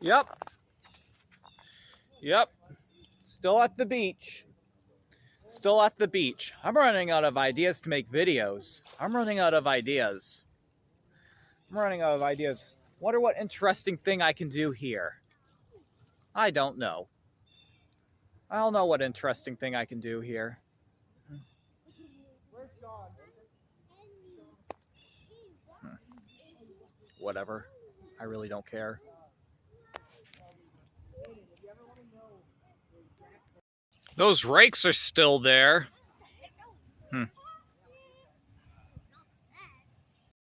Yep. Yep. Still at the beach. Still at the beach. I'm running out of ideas to make videos. I'm running out of ideas. Wonder what interesting thing I can do here. I don't know. I don't know what interesting thing I can do here. Whatever. I really don't care. Those rakes are still there.